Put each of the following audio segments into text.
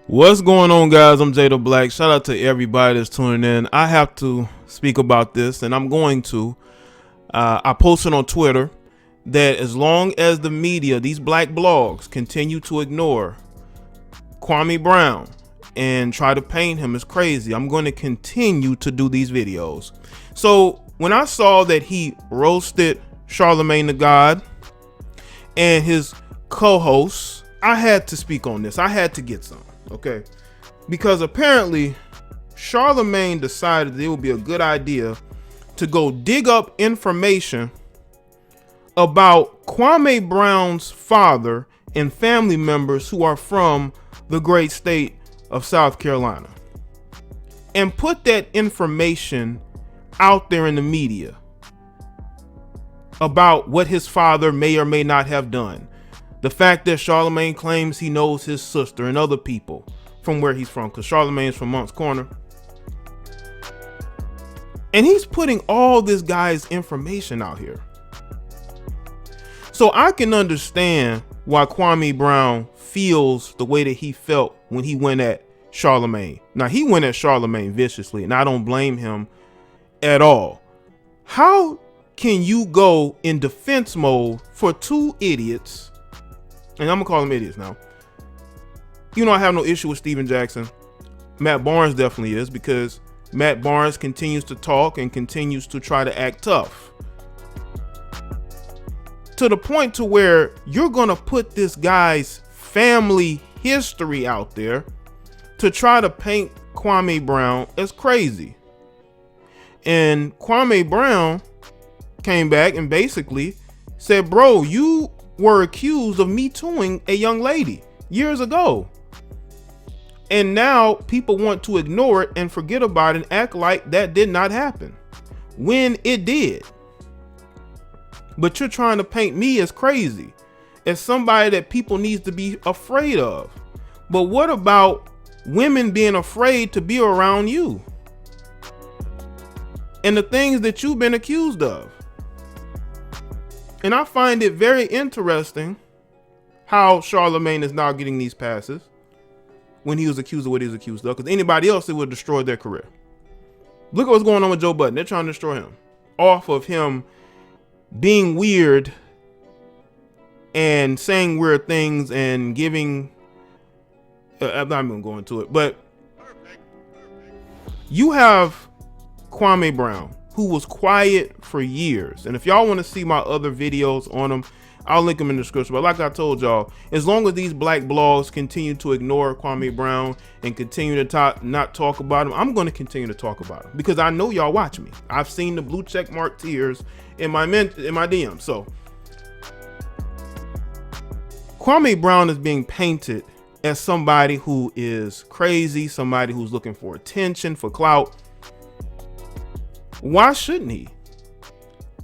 What's going on, guys? I'm Jaye the Black. Shout out to everybody that's tuning in. I have to speak about this, and I'm going to. I posted on Twitter that as long as the media, these black blogs, continue to ignore Kwame Brown and try to paint him as crazy, I'm going to continue to do these videos. So when I saw that he roasted Charlemagne the God and his co-hosts, I had to speak on this. I had to get some. Okay, because apparently Charlemagne decided that it would be a good idea to go dig up information about Kwame Brown's father and family members who are from the great state of South Carolina and put that information out there in the media about what his father may or may not have done. The fact that Charlemagne claims he knows his sister and other people from where he's from, because Charlemagne's from Moncks Corner. And he's putting all this guy's information out here. So I can understand why Kwame Brown feels the way that he felt when he went at Charlemagne. Now, he went at Charlemagne viciously, and I don't blame him at all. How can you go in defense mode for two idiots? And I'm gonna call them idiots now. You know, I have no issue with Steven Jackson. Matt Barnes definitely is, because Matt Barnes continues to talk and continues to try to act tough. To the point to where you're gonna put this guy's family history out there to try to paint Kwame Brown as crazy. And Kwame Brown came back and basically said, bro, you were accused of Me Tooing a young lady years ago. And now people want to ignore it and forget about it and act like that did not happen when it did. But you're trying to paint me as crazy, as somebody that people need to be afraid of. But what about women being afraid to be around you and the things that you've been accused of? And I find it very interesting how Charlemagne is now getting these passes when he was accused of what he was accused of, because anybody else, it would destroy their career. Look at what's going on with Joe Budden. They're trying to destroy him off of him being weird and saying weird things and giving, I'm not even going to go into it, but you have Kwame Brown, who was quiet for years. And if y'all want to see my other videos on him, I'll link them in the description. But like I told y'all, as long as these black blogs continue to ignore Kwame Brown and continue to not talk about him, I'm going to continue to talk about him, because I know y'all watch me. I've seen the blue check mark tears in my DM. So Kwame Brown is being painted as somebody who is crazy, somebody who's looking for attention, for clout. Why shouldn't he?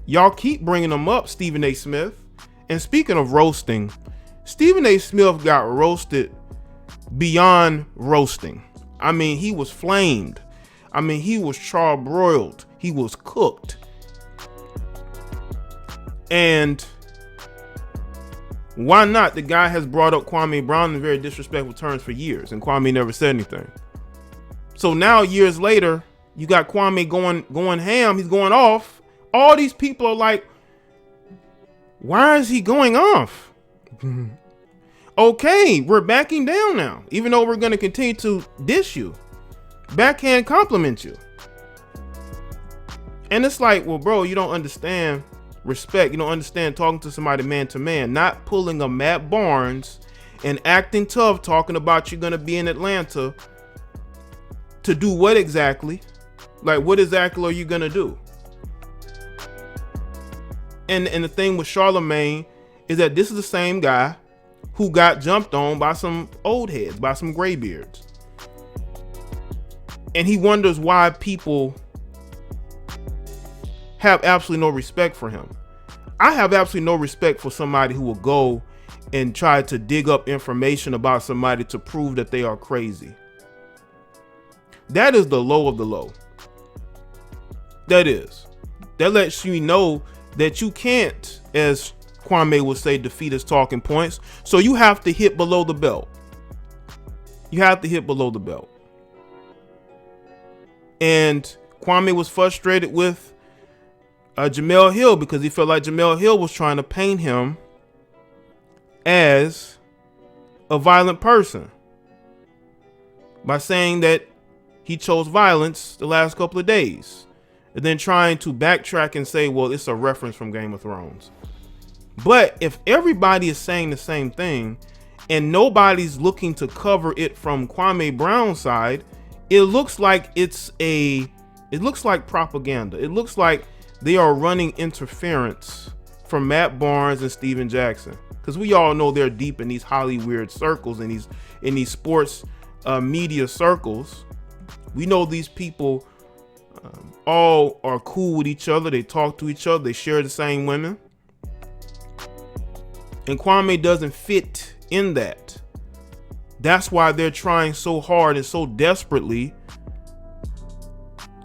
Y'all keep bringing him up, Stephen A. Smith. And speaking of roasting, Stephen A. Smith got roasted beyond roasting. I mean, he was flamed. I mean, he was charbroiled. He was cooked. And why not? The guy has brought up Kwame Brown in very disrespectful terms for years, and Kwame never said anything. So now, years later, you got Kwame going ham. He's going off. All these people are like, why is he going off? Okay, we're backing down now, even though we're going to continue to dish you, backhand compliment you. And it's like, well, bro, you don't understand respect. You don't understand talking to somebody man to man, not pulling a Matt Barnes and acting tough, talking about you're going to be in Atlanta to do what exactly? Like, what exactly are you going to do? And the thing with Charlemagne is that this is the same guy who got jumped on by some old heads, by some graybeards. And he wonders why people have absolutely no respect for him. I have absolutely no respect for somebody who will go and try to dig up information about somebody to prove that they are crazy. That is the low of the low. That lets you know that you can't, as Kwame would say, defeat his talking points. So you have to hit below the belt. You have to hit below the belt. And Kwame was frustrated with Jamel Hill because he felt like Jamel Hill was trying to paint him as a violent person by saying that he chose violence the last couple of days, and then trying to backtrack and say, well, it's a reference from Game of Thrones. But if everybody is saying the same thing and nobody's looking to cover it from Kwame Brown's side, it looks like it looks like propaganda. It looks like they are running interference from Matt Barnes and Steven Jackson, because we all know they're deep in these Hollywood circles and in these sports media circles. We know these people all are cool with each other. They talk to each other. They share the same women. And Kwame doesn't fit in that. That's why they're trying so hard and so desperately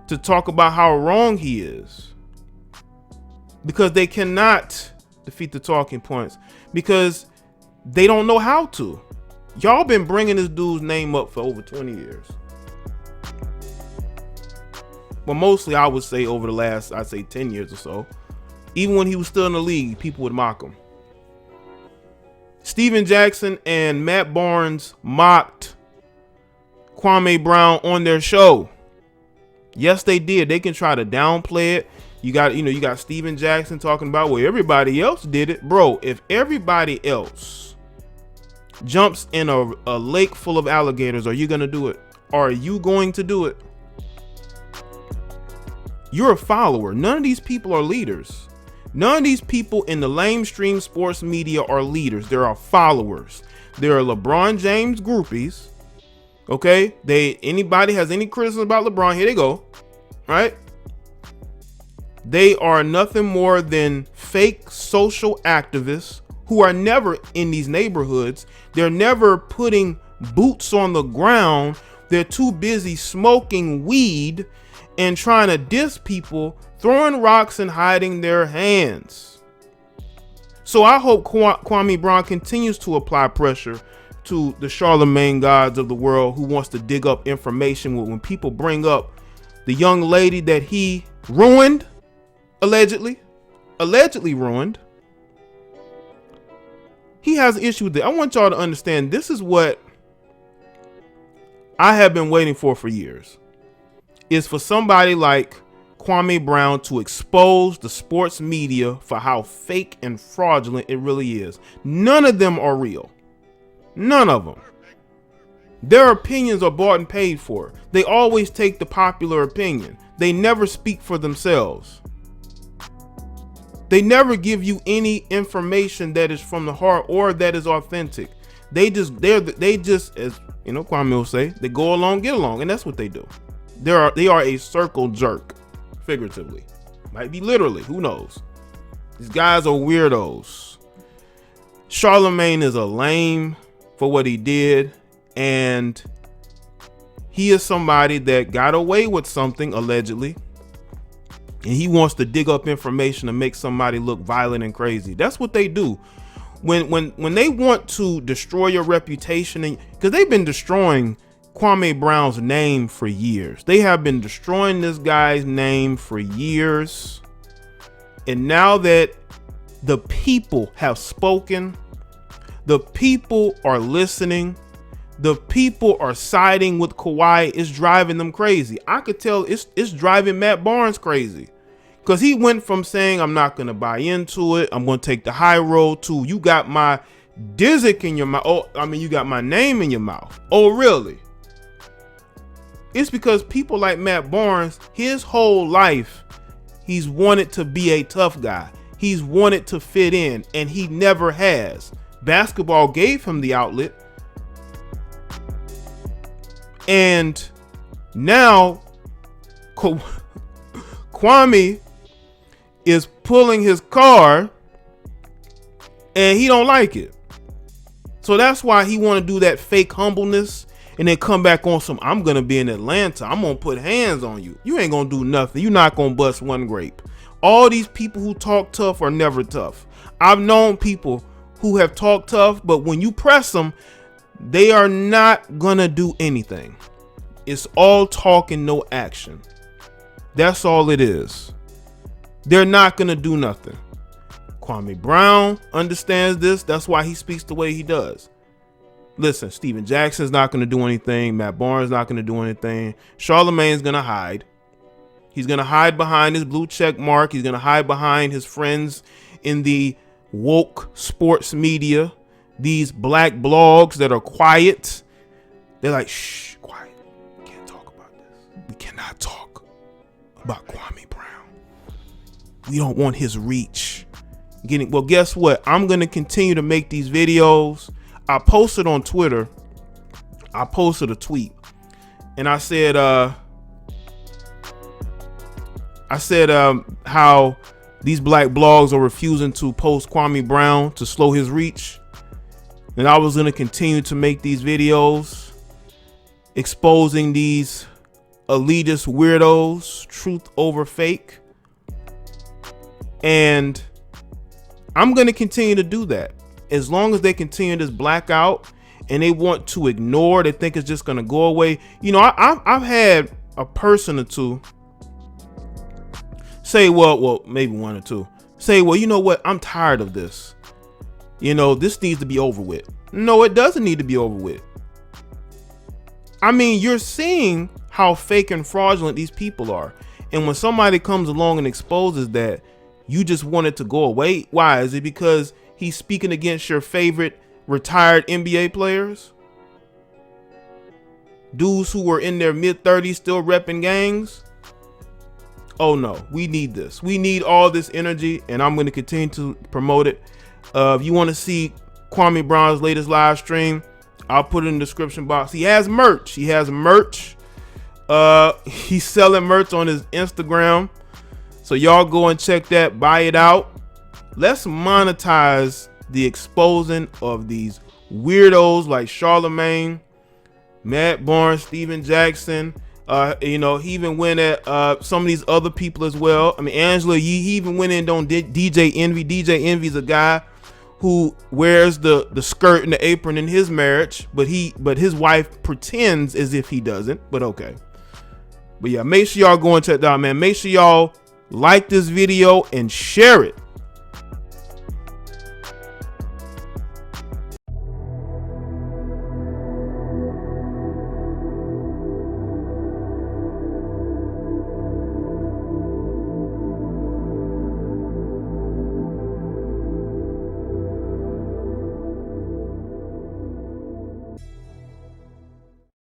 to talk about how wrong he is, because they cannot defeat the talking points because they don't know how to. Y'all been bringing this dude's name up for over 20 years. Well, mostly I would say over the last, I'd say 10 years or so. Even when he was still in the league, people would mock him. Steven Jackson and Matt Barnes mocked Kwame Brown on their show. Yes, they did. They can try to downplay it. You got Steven Jackson talking about, well, everybody else did it. Bro, if everybody else jumps in a lake full of alligators, are you going to do it? Are you going to do it? You're a follower. None of these people are leaders. None of these people in the lamestream sports media are leaders. There are followers. There are LeBron James groupies. Okay, anybody has any criticism about LeBron, here they go. Right? They are nothing more than fake social activists who are never in these neighborhoods. They're never putting boots on the ground. They're too busy smoking weed and trying to diss people, throwing rocks and hiding their hands. So I hope Kwame Brown continues to apply pressure to the Charlemagne gods of the world who wants to dig up information when people bring up the young lady that he ruined, allegedly ruined. He has an issue with it. I want y'all to understand, this is what I have been waiting for years, is for somebody like Kwame Brown to expose the sports media for how fake and fraudulent it really is. None of them are real. None of them. Their opinions are bought and paid for. They always take the popular opinion. They never speak for themselves. They never give you any information that is from the heart or that is authentic. They just, as you know, Kwame will say, they go along, get along, and that's what they do. They are a circle jerk, figuratively. Might be literally, who knows? These guys are weirdos. Charlamagne is a lame for what he did, and he is somebody that got away with something, allegedly, and he wants to dig up information to make somebody look violent and crazy. That's what they do. When they want to destroy your reputation, and because they've been destroying Kwame Brown's name for years. They have been destroying this guy's name for years. And now that the people have spoken, the people are listening, the people are siding with Kawhi, it's driving them crazy. I could tell it's driving Matt Barnes crazy, because he went from saying, I'm not going to buy into it, I'm going to take the high road, to you got my Dizzy in your mouth. Oh, I mean, you got my name in your mouth. Oh, really? It's because people like Matt Barnes, his whole life, he's wanted to be a tough guy. He's wanted to fit in, and he never has. Basketball gave him the outlet. And now Kwame is pulling his car, and he don't like it. So that's why he want to do that fake humbleness and then come back on some, I'm going to be in Atlanta, I'm going to put hands on you. You ain't going to do nothing. You're not going to bust one grape. All these people who talk tough are never tough. I've known people who have talked tough, but when you press them, They are not gonna do anything. It's all talk and no action. That's all it is. They're not gonna do nothing. Kwame Brown understands this. That's why he speaks the way he does. Listen, Steven Jackson's not going to do anything. Matt Barnes not going to do anything. Charlamagne's going to hide. He's going to hide behind his blue check mark. He's going to hide behind his friends in the woke sports media. These black blogs that are quiet. They're like, shh, quiet. We can't talk about this. We cannot talk about Kwame Brown. We don't want his reach. Well, guess what? I'm going to continue to make these videos. I posted on Twitter. I posted a tweet and I said how these black blogs are refusing to post Kwame Brown to slow his reach. And I was going to continue to make these videos exposing these elitist weirdos, truth over fake. And I'm going to continue to do that as long as they continue this blackout and they want to ignore. They think it's just going to go away. You know, I've had a person or two say, well, maybe one or two say, well, you know what? I'm tired of this. You know, this needs to be over with. No, it doesn't need to be over with. I mean, you're seeing how fake and fraudulent these people are. And when somebody comes along and exposes that, you just want it to go away. Why? Is it because he's speaking against your favorite retired NBA players? Dudes who were in their mid-30s still repping gangs? Oh no, we need this. We need all this energy, and I'm going to continue to promote it. If you want to see Kwame Brown's latest live stream, I'll put it in the description box. He has merch. He's selling merch on his Instagram. So y'all go and check that, buy it out. Let's monetize the exposing of these weirdos like Charlemagne, Matt Barnes, Steven Jackson. You know, he even went at some of these other people as well. I mean, Angela, he even went in on DJ Envy. DJ Envy's a guy who wears the skirt and the apron in his marriage, but his wife pretends as if he doesn't. But okay. But yeah, make sure y'all go and check that out, man. Make sure y'all like this video and share it.